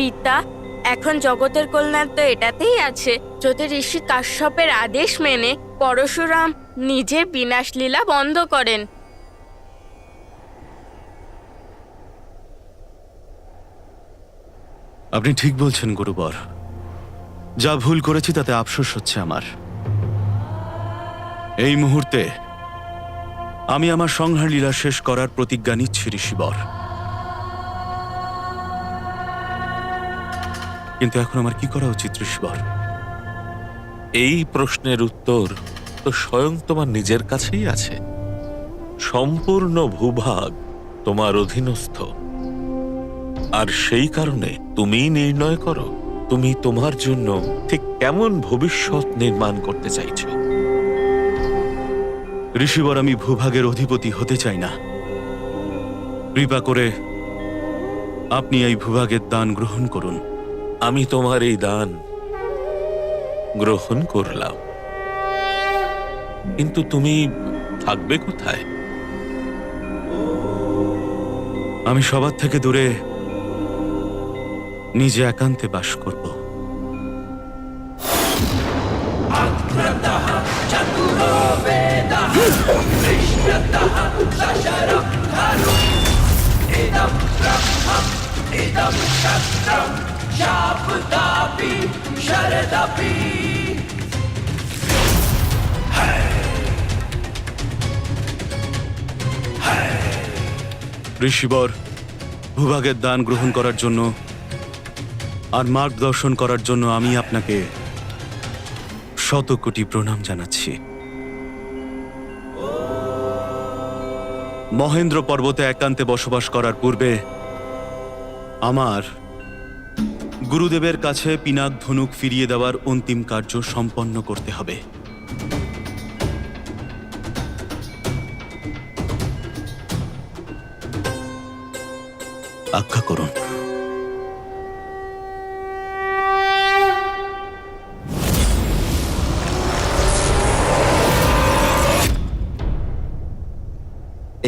পিতা, এখন জগতের কল্যাণ তো এটাতেই আছে যদি ঋষি কাশ্যপের আদেশ মেনে পরশুরাম নিজের বিনাশ লীলা বন্ধ করেন। আপনি ঠিক বলছেন গুরুবর। যা ভুল করেছি তাতে আফসোস হচ্ছে আমার। এই মুহূর্তে আমি আমার সংহার লীলা শেষ করার প্রতিজ্ঞা নিচ্ছি ঋষিবর। কিন্তু এখন আমার কি করা উচিত ঋষিবর? এই প্রশ্নের উত্তর তো স্বয়ং তোমার নিজের কাছেই আছে। সম্পূর্ণ ভূভাগ তোমার অধীনস্থ, আর সেই কারণে তুমিই নির্ণয় করো তুমি তোমার জন্য ঠিক কেমন ভবিষ্যৎ নির্মাণ করতে চাইছো। ঋষিবর, আমি ভূভাগের অধিপতি হতে চাই না। কৃপা করে আপনি এই ভূভাগের দান গ্রহণ করুন। আমি তোমার এই দান গ্রহণ করলাম, কিন্তু তুমি থাকবে কোথায়? আমি সবার থেকে দূরে নিজে একান্তে বাস করব। ঋষিবর, ভূভাগের দান গ্রহণ করার জন্য আর মার্গদর্শন করার জন্য আমি আপনাকে শত কোটি প্রণাম জানাচ্ছি। মহেন্দ্র পর্বতে একান্তে বসবাস করার পূর্বে আমার গুরুদেবের কাছে পিনাক ধনুক ফিরিয়ে দেওয়ার অন্তিম কার্য সম্পন্ন করতে হবে। আজ্ঞা করুন।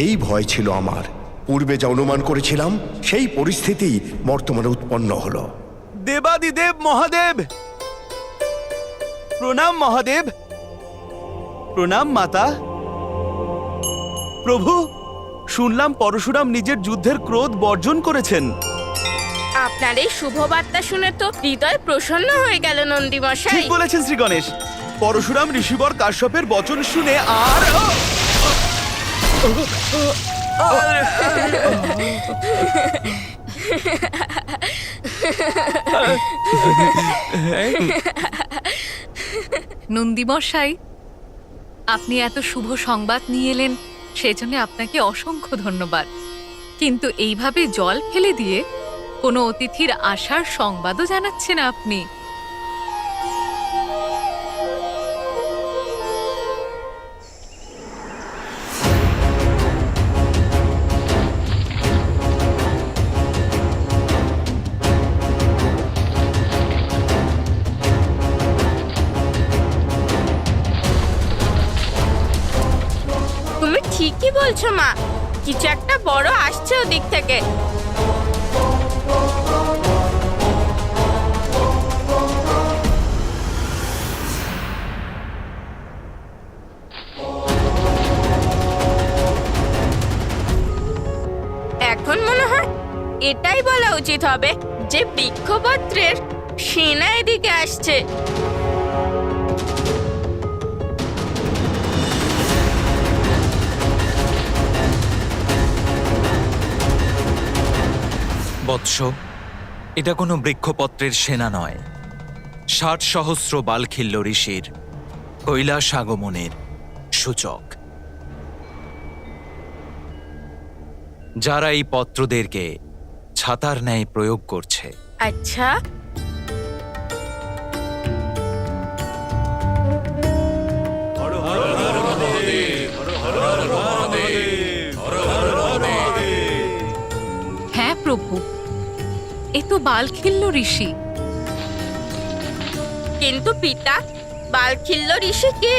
এই ভয় ছিল আমার। পূর্বে যা অনুমান করেছিলাম সেই পরিস্থিতি বর্তমানে উৎপন্ন হলো। দেবাদিদেব মহাদেব, প্রণাম মহাদেব। প্রণাম মাতা। প্রভু, শুনলাম পরশুরাম নিজের যুদ্ধের ক্রোধ বর্জন করেছেন। আপনার এই শুভ বার্তা শুনে তো হৃদয় প্রসন্ন হয়ে গেল নন্দী ঠিক মশাই। বলেছেন শ্রী গণেশ। পরশুরাম ঋষিবর কাশ্যপের বচন শুনে আর নন্দীমশাই, আপনি এত শুভ সংবাদ নিয়ে এলেন, সেজন্য আপনাকে অসংখ্য ধন্যবাদ। কিন্তু এইভাবে জল ফেলে দিয়ে কোনো অতিথির আসার সংবাদও জানাচ্ছেন আপনি। তুমি ঠিকই বলছো মা, কিছু একটা বড় আসছে ওদিক থেকে। এখন মনে হয় এটাই বলা উচিত হবে যে বৃক্ষপত্রের সেনা এদিকে আসছে। বৎস, এটা কোনো বৃক্ষপত্রের সেনা নয়, ৬০ সহস্র বালখিল্য ঋষির কৈলাস আগমনের সূচক। যারা এই পত্রদেরকে ছাতার ন্যায় প্রয়োগ করছে। আচ্ছা, হ্যাঁ প্রভু, এ তো বালখিল্য ঋষি। কিন্তু পিতা, বালখিল্য ঋষি কে?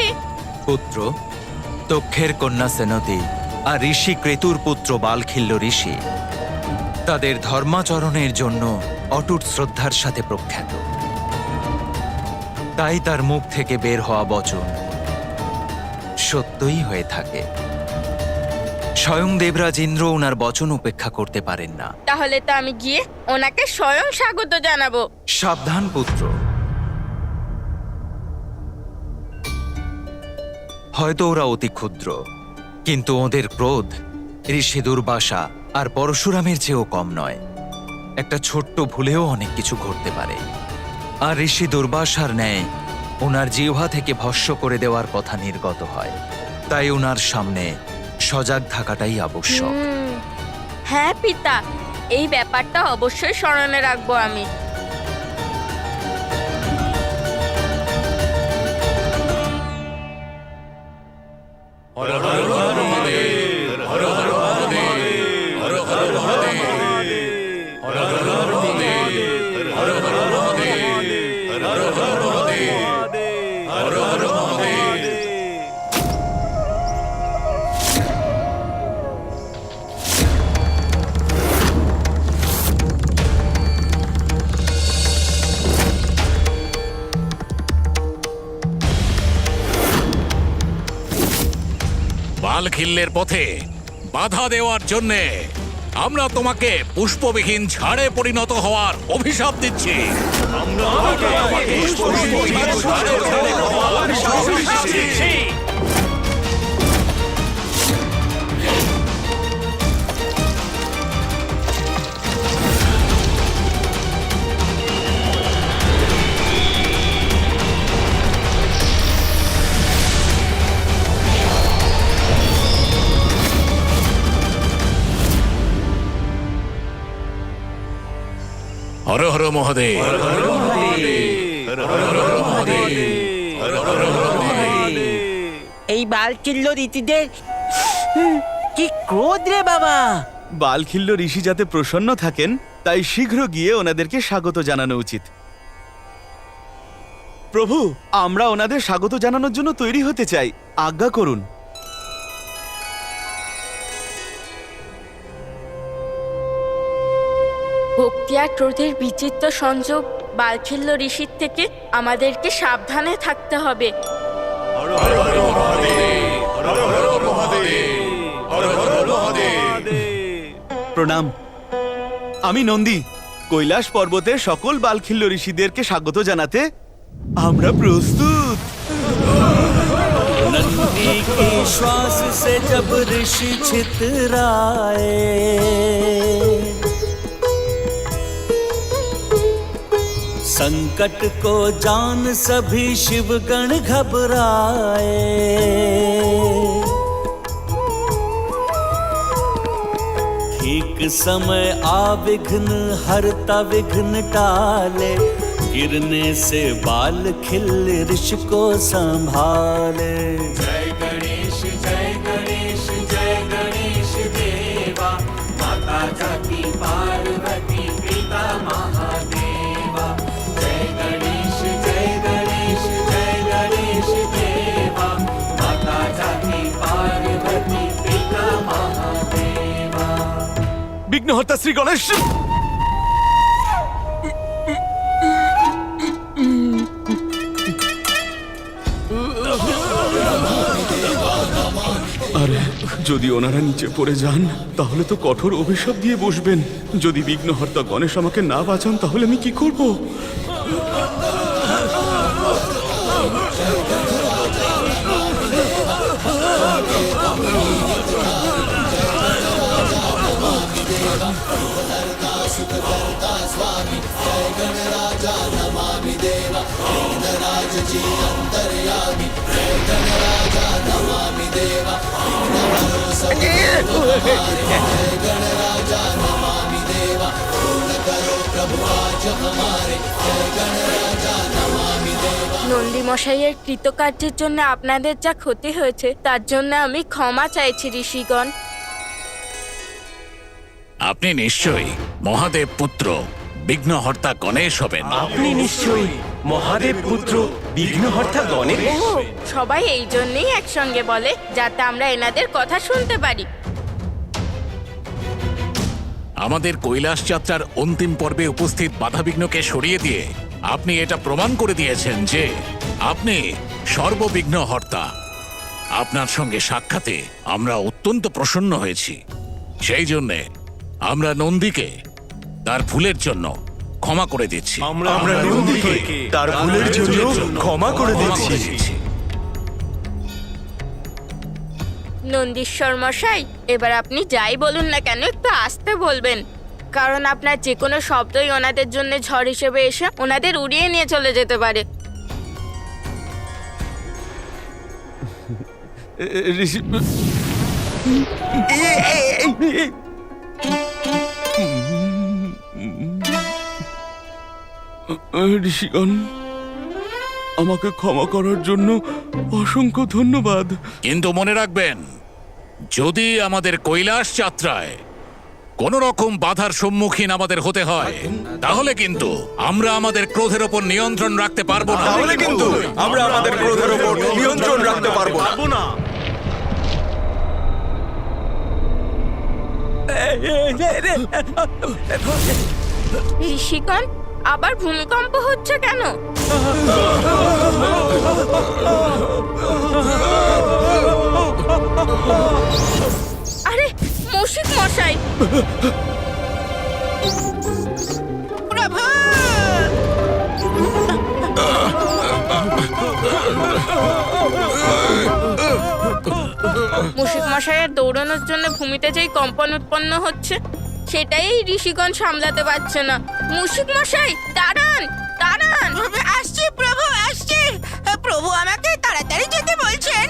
পুত্র দক্ষের কন্যা সেনতি আর ঋষি ক্রেতুর পুত্র বালখিল্য ঋষি তাদের ধর্মাচরণের জন্য অটুট শ্রদ্ধার সাথে প্রখ্যাত। তাই তার মুখ থেকে বের হওয়া বচন সত্যই হয়ে থাকে। স্বয়ং দেবরাজ ইন্দ্র ওনার বচন উপেক্ষা করতে পারেন না। তাহলে তো আমি গিয়ে ওনাকে স্বয়ং স্বাগত জানাবো। সাবধান পুত্র, হয়তো ওরা অতি ক্ষুদ্র, কিন্তু ওদের ক্রোধ ঋষি দুর্বাসা আর পরশুরামের চেয়েও কম নয়। একটা ছোট্ট ভুলেও অনেক কিছু ঘটতে পারে। আর ঋষি দুর্বাসার ন্যায় ওনার জিহ্বা থেকে ভস্ম করে দেওয়ার কথা নির্গত হয়। তাই ওনার সামনে সজাগ থাকাটাই আবশ্যক। হ্যাঁ পিতা, এই ব্যাপারটা অবশ্যই স্মরণে রাখবো আমি। বালখিল্যের পথে বাধা দেওয়ার জন্যে আমরা তোমাকে পুষ্পবিহীন ঝাড়ে পরিণত হওয়ার অভিশাপ দিচ্ছি। হর হর মহাদেব। এই বালকিল্য রীতিদের কি ক্রোধ রে বাবা! বালখিল্য ঋষি যাতে প্রসন্ন থাকেন, তাই শীঘ্র গিয়ে ওনাদেরকে স্বাগত জানানো উচিত। প্রভু, আমরা ওনাদের স্বাগত জানানোর জন্য তৈরি হতে চাই, আজ্ঞা করুন। ভক্তি আর ক্রোধের বিচিত্র সংযোগ বালখিল্য ঋষির থেকে আমাদেরকে সাবধানে থাকতে হবে। প্রণাম, আমি নন্দী। কৈলাস পর্বতে সকল বালখিল্য ঋষিদেরকে স্বাগত জানাতে আমরা প্রস্তুত। नंदी के श्वास से जब ऋषि छितराए, संकट को जान सभी शिवगण घबराए। ठीक समय आ विघ्न हरता विघ्न टाले, गिरने से बाल खिल ऋषि को संभाले। जय गणेश देवा, माता जाति पार्वती पिता महादेवा। जय गणेश देवा, माता जाति पार्वती पिता महादेवा। বিঘ্নহর্তা শ্রী গণেশ। আরে, যদি ওনারা নিচে পড়ে যান তাহলে তো কঠোর অভিশাপ দিয়ে বসবেন। যদি বিঘ্নহর্তা গণেশ আমাকে না বাঁচান তাহলে আমি কি করব? নন্দী মশাইয়ের কৃতকার্যের জন্য আপনাদের যা ক্ষতি হয়েছে তার জন্য আমি ক্ষমা চাইছি ঋষিগণ। আপনি নিশ্চয়ই মহাদেব পুত্র বিঘ্নহর্তা গণেশ হবেন। আপনি নিশ্চয়ই মহাদেব পুত্র বিঘ্নহর্তা গণেশ। ও, সবাই এই জন্যই একসঙ্গে বলে যাতে আমরা এনাদের কথা শুনতে পারি। আমাদের কৈলাস যাত্রার অন্তিম পর্বে উপস্থিত বাধাবিঘ্নকে সরিয়ে দিয়ে আপনি এটা প্রমাণ করে দিয়েছেন যে আপনি সর্ববিঘ্ন হর্তা। আপনার সঙ্গে সাক্ষাতে আমরা অত্যন্ত প্রসন্ন হয়েছি। সেই জন্যে আমরা নন্দীকে তার ভুলের জন্য ক্ষমা করে দিচ্ছি। আমরা নন্দীকে তার ভুলের জন্য ক্ষমা করে দিচ্ছি। নন্দীশ্বর মশাই, এবার আপনি যাই বলুন না কেন একটু আস্তে বলবেন, কারণ আপনার যে কোনো শব্দই ওনাদের জন্য ঝড় হিসেবে এসে ওনাদের উড়িয়ে নিয়ে চলে যেতে পারে। ঋষিগণ, আমাকে ক্ষমা করার জন্য অসংখ্য ধন্যবাদ। কিন্তু মনে রাখবেন, যদি আমাদের কৈলাস যাত্রায় কোন রকম বাধার সম্মুখীন আমাদের হতে হয়, তাহলে কিন্তু আমরা আমাদের ক্রোধের ওপর নিয়ন্ত্রণ রাখতে পারবো না। আমরা আমাদের ক্রোধের উপর নিয়ন্ত্রণ রাখতে পারবো না। ঋষিগণ, আবার ভূমিকম্প হচ্ছে কেন? আরে মশিক মশাই! প্রভু! মুশিক মশাইয়ের দৌড়ানোর জন্য ভূমিতে যেই কম্পন উৎপন্ন হচ্ছে, সেটাই ঋষিগণ সামলাতে পারছে না। মুশিক মশাই, দাঁড়ান দাঁড়ান! আসছি প্রভু, আসছি। প্রভু আমাকে তাড়াতাড়ি যেতে বলছেন।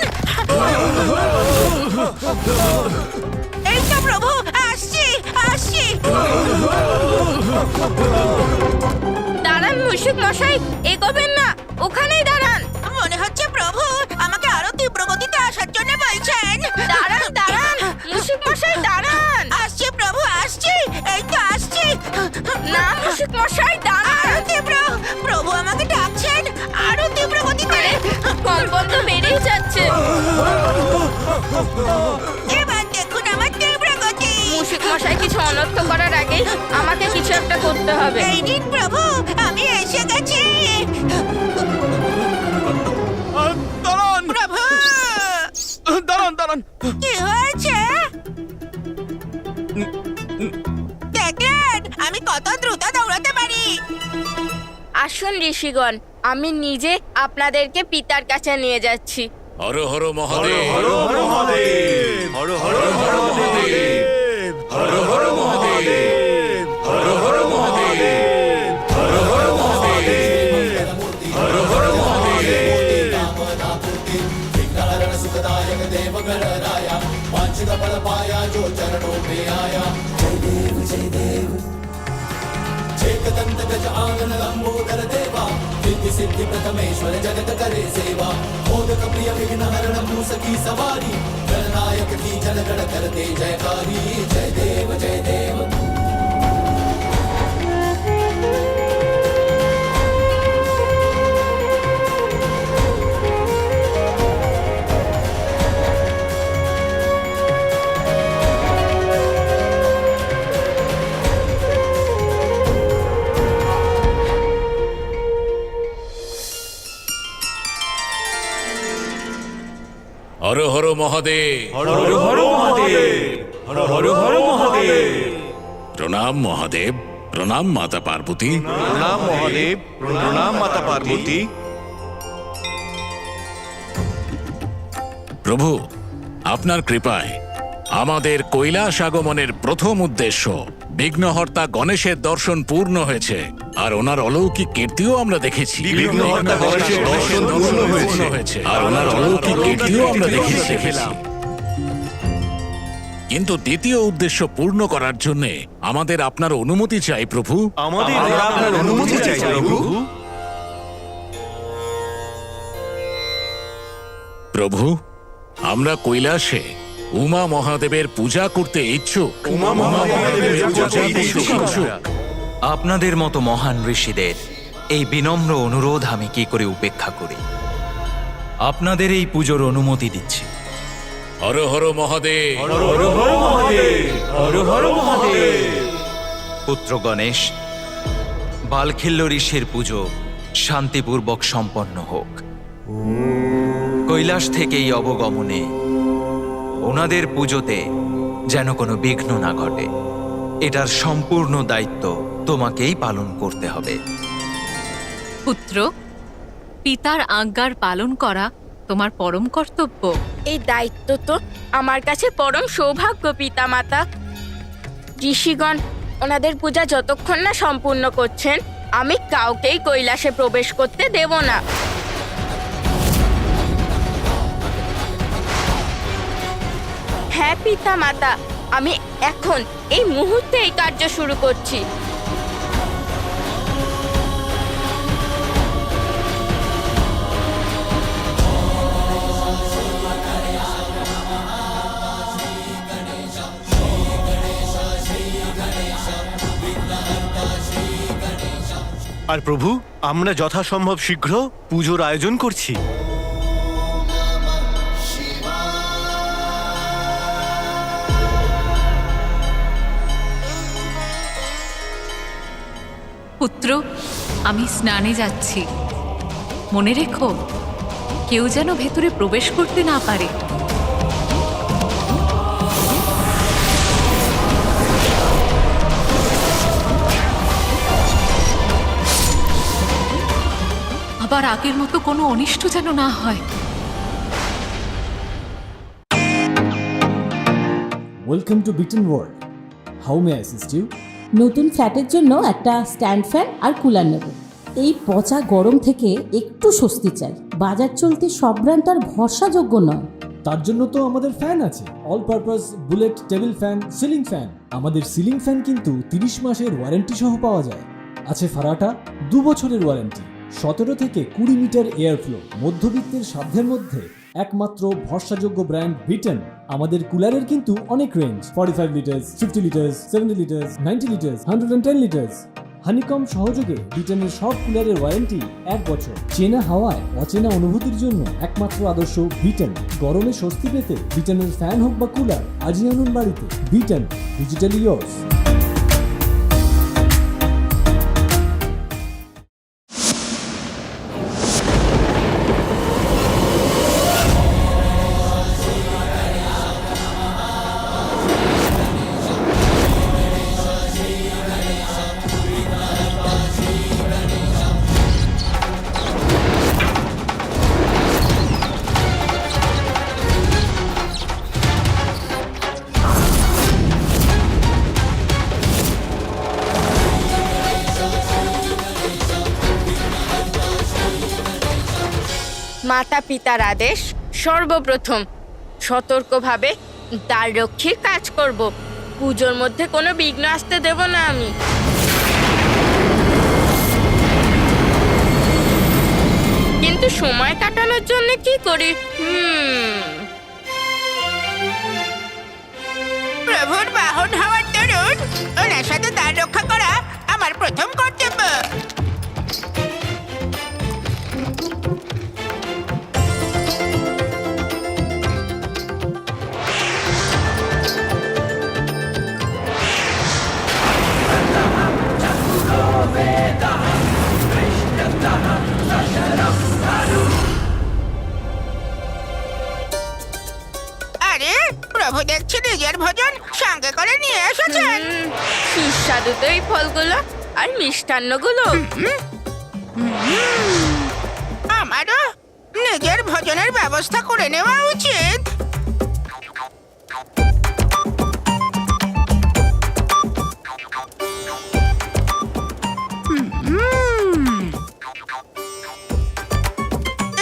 এই তো প্রভু, আসছি আসছি। দাঁড়ান মুশিক মশাই, এগোবেন না, ওখানেই দাঁড়ান। মনে হচ্ছে প্রভু আমাকে আরো তীব্র গতিতে আসার জন্য বলছেন। দাঁড়ান দাঁড়ান মুশিক মশাই, দাঁড়ান। আসছি প্রভু, আসছি। এই তো আসছি। না মুশিক মশাই, দাঁড়ান। আরো তীব্র। প্রভু আমাকে ডাকছেন আরো তীব্র গতিতে। কম্পন তো বেড়েই যাচ্ছে। এবার দেখুন আমার তীব্র গতি। মুশিক মশাই কিছু অনর্থ করার আগেই আমাকে কিছু একটা করতে হবে। এই নিন প্রভু, আমি এসে গেছি। দাঁড়ান প্রভু! দাঁড়ান দাঁড়ান! কি হয়েছে? দেখলেন আমি কত দ্রুত দৌড়াতে পারি। আসুন ঋষিগণ, আমি নিজে আপনাদেরকে পিতার কাছে নিয়ে যাচ্ছি। হর হর মহাদেব, হর হর মহাদেব, হর হর মহাদেব, হর হর মহাদেব, হর হর মহাদেব, হর হর মহাদেব, হর হর মহাদেব। হর হর মহাদেব, হর হর মহাদেব, হর হর মহাদেব। প্রণাম মহাদেব, প্রণাম মাতা পার্বতী। প্রণাম মহাদেব, প্রণাম মাতা পার্বতী। প্রভু, আপনার কৃপায় আমাদের কৈলাস আগমনের প্রথম উদ্দেশ্য বিঘ্নহর্তা গণেশের দর্শন পূর্ণ হয়েছে, আর ওনার অলৌকিক কীর্তিও আমরা দেখেছি। বিঘ্নহর্তা গণেশের দর্শন পূর্ণ হয়েছে, আর ওনার অলৌকিক কীর্তিও আমরা দেখেছি। কিন্তু দ্বিতীয় উদ্দেশ্য পূর্ণ করার জন্য আমাদের আপনার অনুমতি চাই প্রভু। আমাদের আপনার অনুমতি চাই প্রভু। প্রভু, আমরা কৈলাসে উমা মহাদেবের পূজা করতে ইচ্ছুক। উমা মহাদেবের পূজা করতে ইচ্ছুক। আপনাদের মতো মহান ঋষিদের এই বিনম্র অনুরোধ আমি কি করে উপেক্ষা করি? আপনাদের এই পুজোর অনুমতি দিচ্ছি। হর হর মহাদেব, হর হর মহাদেব, হর হর মহাদেব, পুত্র গণেশ, বালখিল্য ঋষির পুজো শান্তিপূর্বক সম্পন্ন হোক। কৈলাস থেকে এই অবগমনে ওনাদের পুজোতে যেন কোনো বিঘ্ন না ঘটে, এটার সম্পূর্ণ দায়িত্ব তোমাকেই পালন করতে হবে। পুত্র, পিতার আজ্ঞার পালন করা তোমার পরম কর্তব্য। এই দায়িত্ব তো আমার কাছে পরম সৌভাগ্য, পিতামাতা। ঋষিগণ ওনাদের পূজা যতক্ষণ না সম্পূর্ণ করছেন, আমি কাউকেই কৈলাসে প্রবেশ করতে দেব না। হ্যাঁ পিতামাতা, আমি এখন এই মুহূর্তে এই কার্য শুরু করছি। আর প্রভু, আমরা যথাসম্ভব শীঘ্র পুজোর আয়োজন করছি। পুত্র, আমি স্নানে যাচ্ছি। মনে রেখো, কেউ যেন ভেতরে প্রবেশ করতে না পারে। আবার আগের মতো কোনো অনিষ্ট যেন না হয়। Welcome to Beaton world. How may I assist you? নতুন ফ্ল্যাটের জন্য একটা স্ট্যান্ড ফ্যান আর কুলার নেব। এই পচা গরম থেকে একটু স্বস্তি চাই। বাজার চলতে সব ব্র্যান্ড তো আর ভরসাযোগ্য নয়। তার জন্য তো আমাদের ফ্যান আছে, all purpose bullet table fan, ceiling fan. আমাদের সিলিং ফ্যান কিন্তু 30 মাসের ওয়ারেন্টি সহ পাওয়া যায়। আছে ফারাটা 2 বছরের ওয়ারেন্টি, 17 থেকে 20 মিটার এয়ার ফ্লো। মধ্যবিত্তের সাধ্যের মধ্যে একমাত্র ভরসাযোগ্য ব্র্যান্ড বিটন। আমাদের কুলারের কিন্তু অনেক range, 45 litres, 50 litres, 70 litres, 90 litres, 110 litres. Honeycomb সহযোগে বিটনের সব কুলারের ওয়ারেন্টি 1 বছর। চেনা হাওয়ায় অচেনা অনুভূতির জন্য একমাত্র আদর্শ বিটন। গরমে স্বস্তি পেতে বিটনের ফ্যান হোক বা কুলার, আজই আনুন বাড়িতে। Vuitton, digitally yours. মাতা পিতার আদেশ, সর্বপ্রথম সতর্কভাবে দ্বার রক্ষীর কাজ করব। পুজোর মধ্যে কোনো বিঘ্ন আসতে দেব না আমি। কিন্তু সময় কাটানোর জন্য কি করি? প্রভুর বাহন হওয়ার দরুন ওনার সাথে দ্বার রক্ষা করা আমার প্রথম কর্তব্য। আরে প্রভু দেখছি নিজের ভোজন সঙ্গে করে নিয়ে এসেছেন। সুস্বাদু তো এই ফলগুলো আর মিষ্টান্নগুলো। আমারও নিজের ভোজনের ব্যবস্থা করে নেওয়া উচিত।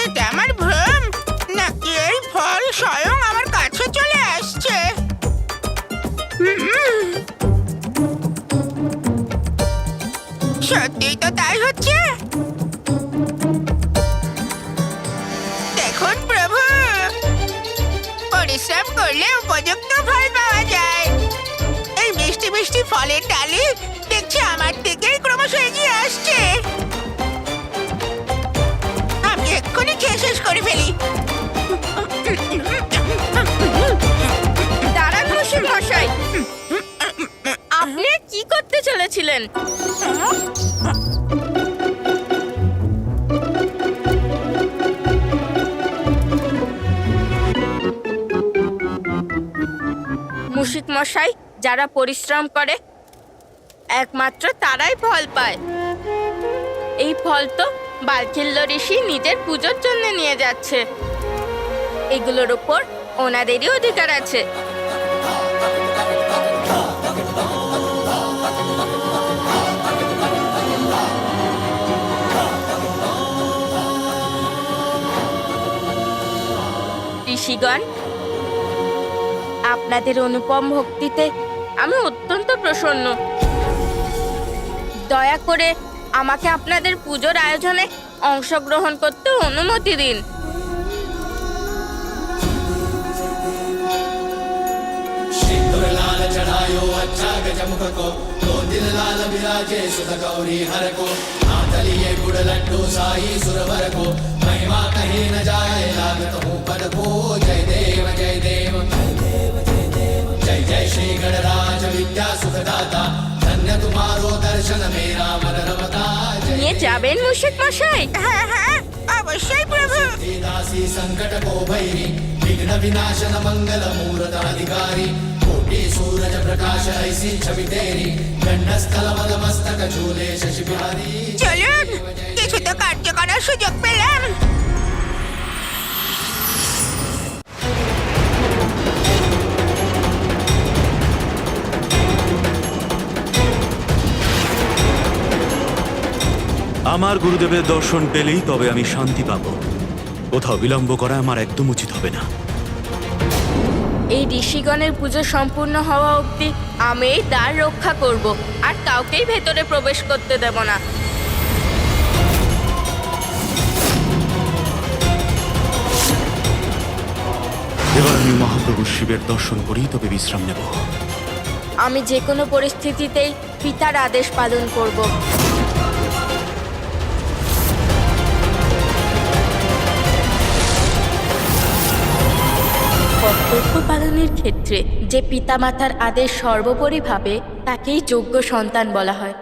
এটা আমার ভ্রম নাকি এই ফল স্বয়ং আমার কাছে চলে আসছে? সত্যিই তো তাই হচ্ছে। দেখুন প্রভু, পরিশ্রম করলে উপযুক্ত ফল পাওয়া যায়। এই মিষ্টি মিষ্টি ফলের ডালি দেখছি আমার দিকেই ক্রমশ এগিয়ে আসছে। আমি এক্ষুনি খেয়ে শেষ করে ফেলি। দাঁড়ান মশাই, আপনি কি করতে চলেছিলেন? করেছিলেন। মুশিক মশাই, যারা পরিশ্রম করে একমাত্র তারাই ফল পায়। এই ফল তো বালখিল্য ঋষি নিজের পুজোর জন্য নিয়ে যাচ্ছে। এগুলোর উপর ওনাদেরই অধিকার আছে। ঋষিগণ, আপনাদের অনুপম ভক্তিতে আমি অত্যন্ত প্রসন্ন। দয়া করে আমাকে আপনাদের পুজোর আয়োজনে অংশগ্রহণ করতে অনুমতি দিন। নিয়ে যাবেন মুশিক মশাই? হ্যাঁ হ্যাঁ, অবশ্যই প্রভু। संकट को भैरी विघ्न विनाशन मंगल मूर्त अधिकारी कोटि सूरज प्रकाश ऐसी छवि तेरी गंडस्थल मद मस्तक झूले शशि बिहारी। চলুন, কিছু তো কার্য করার সুযোগ পেলাম। আমার গুরুদেবের দর্শন পেলেই তবে আমি শান্তি পাবো। কোথাও বিলম্ব করা আমার একদম উচিত হবে না। এই ঋষিগণের পুজো সম্পূর্ণ হওয়া অবধি আমি এই দ্বার রক্ষা করব, আর কাউকেই ভেতরে প্রবেশ করতে দেব না। এবার আমি মহাপ্রভু শিবের দর্শন করেই তবে বিশ্রাম নেব। আমি যে কোনো পরিস্থিতিতেই পিতার আদেশ পালন করব। কর্তব্য পালনের ক্ষেত্রে যে পিতামাতার আদেশ সর্বোপরি ভাবে তাকেই যোগ্য সন্তান বলা হয়।